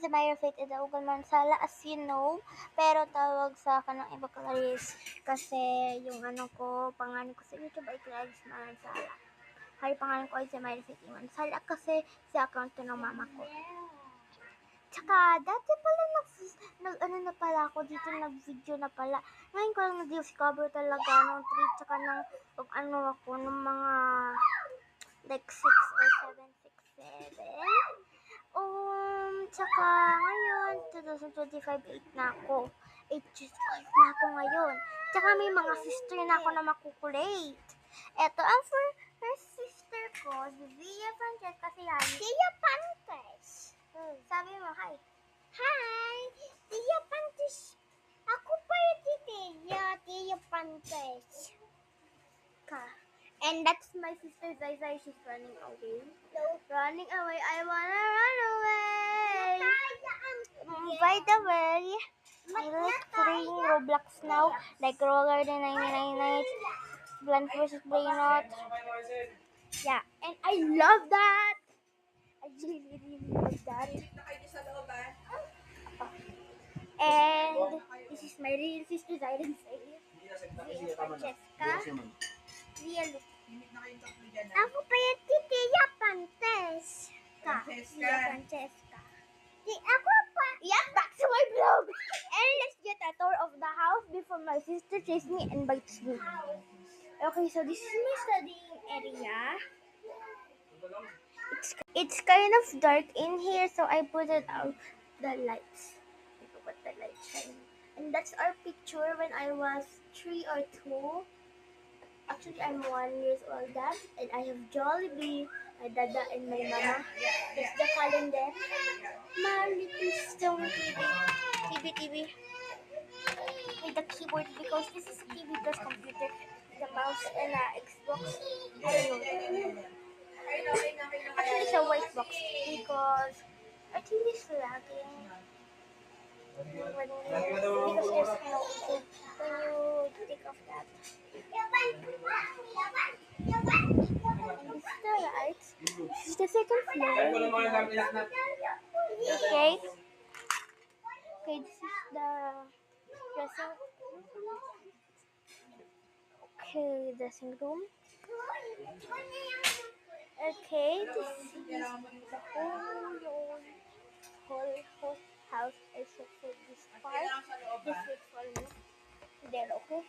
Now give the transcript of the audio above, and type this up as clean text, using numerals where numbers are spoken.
sa Myra Faith Idaugan Mansala, as you know, pero tawag sa akin ng iba Clarice kasi yung pangalan ko sa YouTube ay Clarice Mansala. Hay, pangalan ko ay si Myra Faith Mansala kasi sa account to ng mama ko. Tsaka, dati pala na pala ako dito, nag-video na pala. Ngayon ko lang nag-discover talaga ng 3, tsaka ng ng mga like 6 or 7, 6, 7. Tsaka ngayon, 2025, 8 na ako. 8 years old na ako ngayon. Tsaka may mga sister na ako na makukulate. Eto ang first sister ko, si Zia Francesca Siani. Zia Pantes. Sabi mo, hi. Hi! Zia Pantes. Ako pa yung Zia Pantes. And that's my sister Zai. She's running away. Running away. I wanna run away. By the way, I like playing Roblox now. Like Roller the 99 Nights, Blank vs. Brainrot. Yeah, and I love that. I really love that. And this is my real sister Zai. Zia Francesca. Zia Luke. Ako pa yung Zia Pantes. Zia Francesca. Ako pa. Yeah, back to my vlog. And let's get a tour of the house before my sister chases me and bites me. Okay, so this is my studying area. It's kind of dark in here, so I put it out the lights. Put the lights shining. And that's our picture when I was 3 or 2. Actually, I'm 1 years old, Dad, and I have Jollibee, my dada, and my mama. That's the calendar. My little stone TV. With the keyboard, because this is a TV plus computer, the mouse, and Xbox. I don't know. Actually, it's a white box, because I think it's lagging. Because there's no YouTube when you take off that. And this is the lights. This is the second floor. Okay. Okay, this is the dressing. Okay, dressing room. Okay, this is the whole house except for this part. This is for me. There, okay?